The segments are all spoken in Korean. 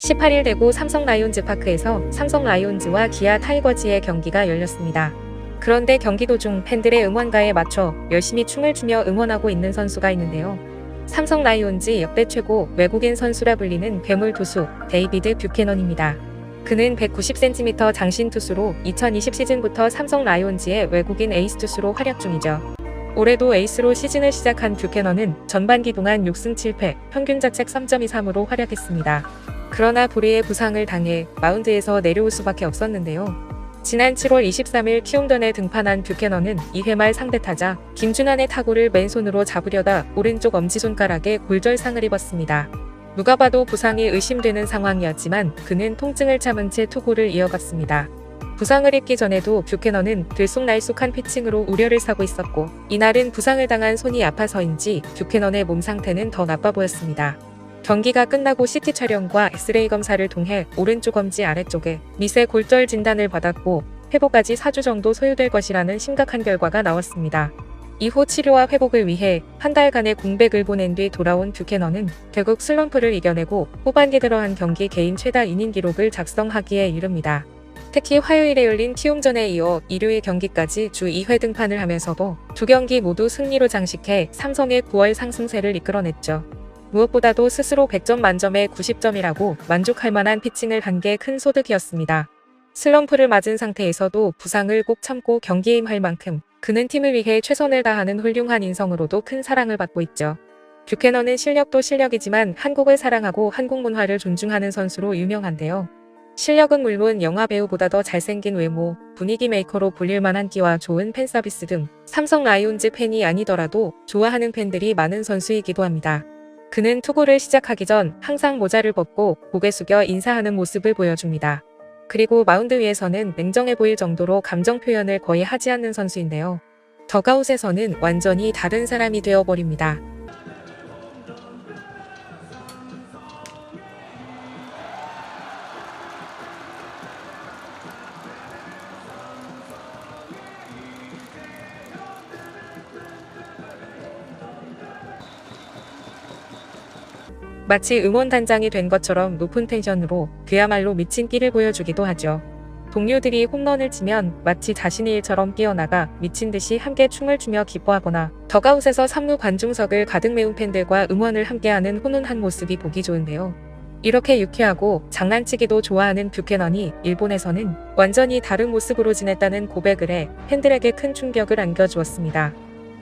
18일 대구 삼성 라이온즈 파크에서 삼성 라이온즈와 기아 타이거즈의 경기가 열렸습니다. 그런데 경기 도중 팬들의 응원가에 맞춰 열심히 춤을 추며 응원하고 있는 선수가 있는데요. 삼성 라이온즈 역대 최고 외국인 선수라 불리는 괴물 투수 데이비드 뷰캐넌입니다. 그는 190cm 장신 투수로 2020 시즌부터 삼성 라이온즈의 외국인 에이스 투수로 활약 중이죠. 올해도 에이스로 시즌을 시작한 뷰캐넌은 전반기 동안 6승 7패, 평균 자책 3.23으로 활약했습니다. 그러나 불의의 부상을 당해 마운드에서 내려올 수밖에 없었는데요. 지난 7월 23일 키움전에 등판한 뷰캐넌은 2회 말 상대타자 김준환의 타구를 맨손으로 잡으려다 오른쪽 엄지손가락에 골절상을 입었습니다. 누가 봐도 부상이 의심되는 상황이었지만 그는 통증을 참은 채 투구를 이어갔습니다. 부상을 입기 전에도 뷰캐넌은 들쑥날쑥한 피칭으로 우려를 사고 있었고, 이날은 부상을 당한 손이 아파서인지 뷰캐넌의 몸 상태는 더 나빠 보였습니다. 경기가 끝나고 CT 촬영과 엑스레이 검사를 통해 오른쪽 엄지 아래쪽에 미세 골절 진단을 받았고, 회복까지 4주 정도 소요될 것이라는 심각한 결과가 나왔습니다. 이후 치료와 회복을 위해 한 달간의 공백을 보낸 뒤 돌아온 뷰캐넌은 결국 슬럼프를 이겨내고 후반기 들어한 경기 개인 최다 이닝 기록을 작성하기에 이릅니다. 특히 화요일에 열린 키움전에 이어 일요일 경기까지 주 2회 등판을 하면서도 두 경기 모두 승리로 장식해 삼성의 9월 상승세를 이끌어냈죠. 무엇보다도 스스로 100점 만점에 90점이라고 만족할 만한 피칭을 한 게 큰 소득이었습니다. 슬럼프를 맞은 상태에서도 부상을 꼭 참고 경기에 임할 만큼 그는 팀을 위해 최선을 다하는 훌륭한 인성으로도 큰 사랑을 받고 있죠. 뷰캐넌은 실력도 실력이지만 한국을 사랑하고 한국 문화를 존중하는 선수로 유명한데요. 실력은 물론 영화배우보다 더 잘생긴 외모, 분위기 메이커로 불릴 만한 끼와 좋은 팬서비스 등 삼성 라이온즈 팬이 아니더라도 좋아하는 팬들이 많은 선수이기도 합니다. 그는 투구를 시작하기 전 항상 모자를 벗고 고개 숙여 인사하는 모습을 보여줍니다. 그리고 마운드 위에서는 냉정해 보일 정도로 감정 표현을 거의 하지 않는 선수인데요. 더가웃에서는 완전히 다른 사람이 되어버립니다. 마치 응원단장이 된 것처럼 높은 텐션으로 그야말로 미친 끼를 보여주기도 하죠. 동료들이 홈런을 치면 마치 자신의 일처럼 뛰어나가 미친 듯이 함께 춤을 추며 기뻐하거나, 더가웃에서 3루 관중석을 가득 메운 팬들과 응원을 함께하는 훈훈한 모습이 보기 좋은데요. 이렇게 유쾌하고 장난치기도 좋아하는 뷰캐넌이 일본에서는 완전히 다른 모습으로 지냈다는 고백을 해 팬들에게 큰 충격을 안겨주었습니다.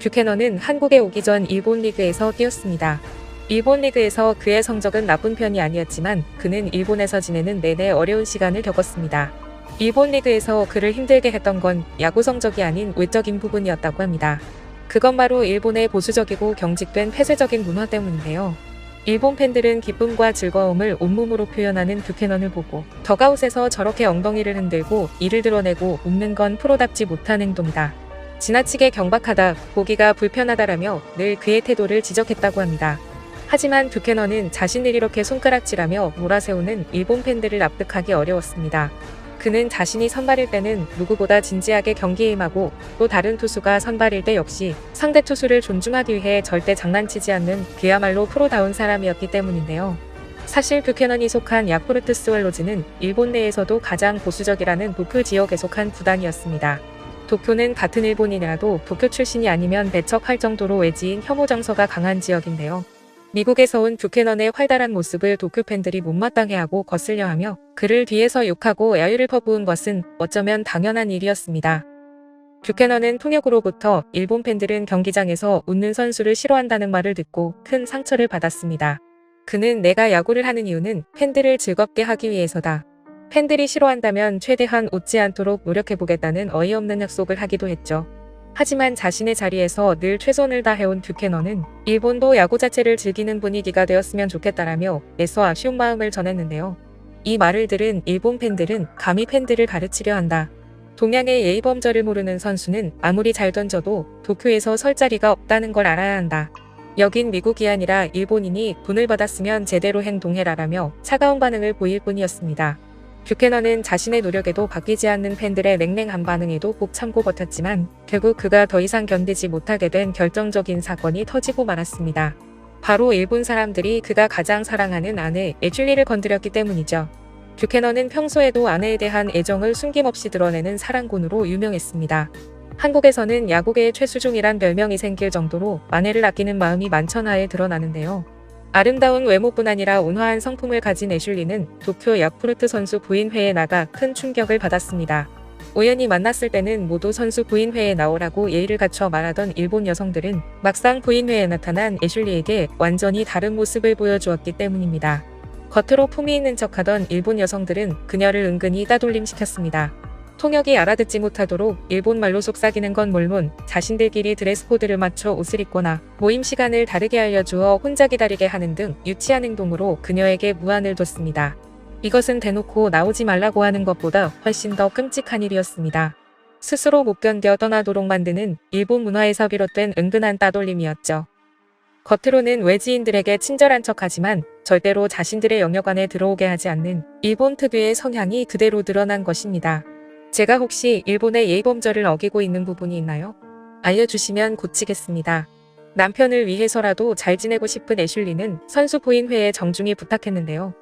뷰캐넌은 한국에 오기 전 일본 리그에서 뛰었습니다. 일본 리그에서 그의 성적은 나쁜 편이 아니었지만 그는 일본에서 지내는 내내 어려운 시간을 겪었습니다. 일본 리그에서 그를 힘들게 했던 건 야구 성적이 아닌 외적인 부분이었다고 합니다. 그건 바로 일본의 보수적이고 경직된 폐쇄적인 문화 때문인데요. 일본 팬들은 기쁨과 즐거움을 온몸으로 표현하는 뷰캐넌을 보고 더가웃에서 저렇게 엉덩이를 흔들고 이를 드러내고 웃는 건 프로답지 못한 행동이다, 지나치게 경박하다, 보기가 불편하다라며 늘 그의 태도를 지적했다고 합니다. 하지만 뷰캐넌은 자신을 이렇게 손가락질하며 몰아세우는 일본 팬들을 납득하기 어려웠습니다. 그는 자신이 선발일 때는 누구보다 진지하게 경기에 임하고, 또 다른 투수가 선발일 때 역시 상대 투수를 존중하기 위해 절대 장난치지 않는 그야말로 프로다운 사람이었기 때문인데요. 사실 뷰캐넌이 속한 야쿠르트 스왈로즈는 일본 내에서도 가장 보수적이라는 도쿄 지역에 속한 구단이었습니다. 도쿄는 같은 일본이라도 도쿄 출신이 아니면 배척할 정도로 외지인 혐오 정서가 강한 지역인데요. 미국에서 온 뷰캐넌의 활달한 모습을 도쿄 팬들이 못마땅해하고 거슬려하며 그를 뒤에서 욕하고 야유를 퍼부은 것은 어쩌면 당연한 일이었습니다. 뷰캐넌은 통역으로부터 일본 팬들은 경기장에서 웃는 선수를 싫어한다는 말을 듣고 큰 상처를 받았습니다. 그는 내가 야구를 하는 이유는 팬들을 즐겁게 하기 위해서다, 팬들이 싫어한다면 최대한 웃지 않도록 노력해보겠다는 어이없는 약속을 하기도 했죠. 하지만 자신의 자리에서 늘 최선을 다해온 뷰캐넌은 일본도 야구 자체를 즐기는 분위기가 되었으면 좋겠다라며 애써 아쉬운 마음을 전했는데요. 이 말을 들은 일본 팬들은 감히 팬들을 가르치려 한다, 동양의 예의범절을 모르는 선수는 아무리 잘 던져도 도쿄에서 설 자리가 없다는 걸 알아야 한다, 여긴 미국이 아니라 일본이니 돈을 받았으면 제대로 행동해라라며 차가운 반응을 보일 뿐이었습니다. 뷰캐넌은 자신의 노력에도 바뀌지 않는 팬들의 냉랭한 반응에도 꼭 참고 버텼지만 결국 그가 더 이상 견디지 못하게 된 결정적인 사건이 터지고 말았습니다. 바로 일본 사람들이 그가 가장 사랑하는 아내 애슐리를 건드렸기 때문이죠. 뷰캐넌은 평소에도 아내에 대한 애정을 숨김없이 드러내는 사랑꾼으로 유명했습니다. 한국에서는 야구계의 최수종이란 별명이 생길 정도로 아내를 아끼는 마음이 만천하에 드러나는데요. 아름다운 외모뿐 아니라 온화한 성품을 가진 애슐리는 도쿄 야쿠르트 선수 부인회에 나가 큰 충격을 받았습니다. 우연히 만났을 때는 모두 선수 부인회에 나오라고 예의를 갖춰 말하던 일본 여성들은 막상 부인회에 나타난 애슐리에게 완전히 다른 모습을 보여주었기 때문입니다. 겉으로 품위 있는 척하던 일본 여성들은 그녀를 은근히 따돌림시켰습니다. 통역이 알아듣지 못하도록 일본말로 속삭이는 건 물론 자신들끼리 드레스 코드를 맞춰 옷을 입거나 모임 시간을 다르게 알려주어 혼자 기다리게 하는 등 유치한 행동으로 그녀에게 무안을 뒀습니다. 이것은 대놓고 나오지 말라고 하는 것보다 훨씬 더 끔찍한 일이었습니다. 스스로 못 견뎌 떠나도록 만드는 일본 문화에서 비롯된 은근한 따돌림이었죠. 겉으로는 외지인들에게 친절한 척하지만 절대로 자신들의 영역 안에 들어오게 하지 않는 일본 특유의 성향이 그대로 드러난 것입니다. 제가 혹시 일본의 예의범절을 어기고 있는 부분이 있나요? 알려주시면 고치겠습니다. 남편을 위해서라도 잘 지내고 싶은 애슐리는 선수 부인회에 정중히 부탁했는데요.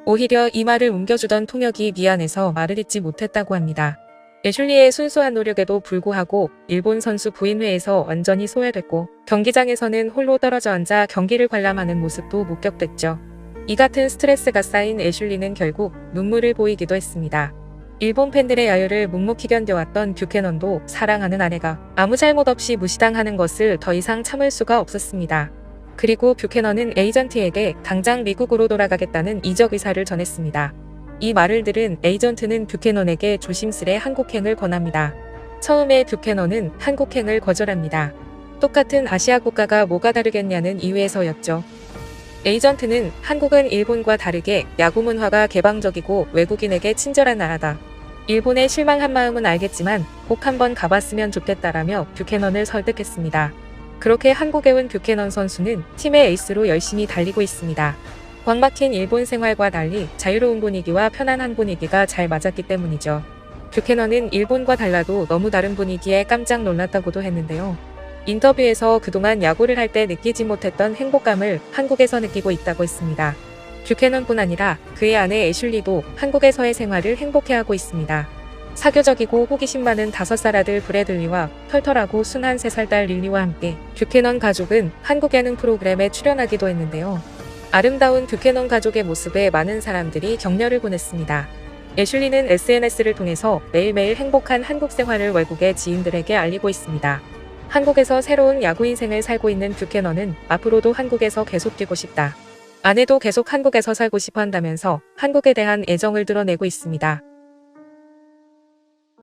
오히려 이 말을 옮겨주던 통역이 미안해서 말을 잇지 못했다고 합니다. 애슐리의 순수한 노력에도 불구하고 일본 선수 부인회에서 완전히 소외됐고 경기장에서는 홀로 떨어져 앉아 경기를 관람하는 모습도 목격됐죠. 이 같은 스트레스가 쌓인 애슐리는 결국 눈물을 보이기도 했습니다. 일본 팬들의 야유를 묵묵히 견뎌왔던 뷰캐넌도 사랑하는 아내가 아무 잘못 없이 무시당하는 것을 더 이상 참을 수가 없었습니다. 그리고 뷰캐넌은 에이전트에게 당장 미국으로 돌아가겠다는 이적 의사를 전했습니다. 이 말을 들은 에이전트는 뷰캐넌에게 조심스레 한국행을 권합니다. 처음에 뷰캐넌은 한국행을 거절합니다. 똑같은 아시아 국가가 뭐가 다르겠냐는 이유에서였죠. 에이전트는 한국은 일본과 다르게 야구 문화가 개방적이고 외국인에게 친절한 나라다. 일본에 실망한 마음은 알겠지만 꼭 한번 가봤으면 좋겠다라며 뷰캐넌을 설득했습니다. 그렇게 한국에 온 뷰캐넌 선수는 팀의 에이스로 열심히 달리고 있습니다. 꽉 막힌 일본 생활과 달리 자유로운 분위기와 편안한 분위기가 잘 맞았기 때문이죠. 뷰캐넌은 일본과 달라도 너무 다른 분위기에 깜짝 놀랐다고도 했는데요. 인터뷰에서 그동안 야구를 할 때 느끼지 못했던 행복감을 한국에서 느끼고 있다고 했습니다. 뷰캐넌뿐 아니라 그의 아내 애슐리도 한국에서의 생활을 행복해하고 있습니다. 사교적이고 호기심 많은 5살 아들 브래들리와 털털하고 순한 3살 딸 릴리와 함께 뷰캐넌 가족은 한국 예능 프로그램에 출연하기도 했는데요. 아름다운 뷰캐넌 가족의 모습에 많은 사람들이 격려를 보냈습니다. 애슐리는 SNS를 통해서 매일매일 행복한 한국 생활을 외국의 지인들에게 알리고 있습니다. 한국에서 새로운 야구 인생을 살고 있는 뷰캐넌은 앞으로도 한국에서 계속 뛰고 싶다. 아내도 계속 한국에서 살고 싶어 한다면서 한국에 대한 애정을 드러내고 있습니다.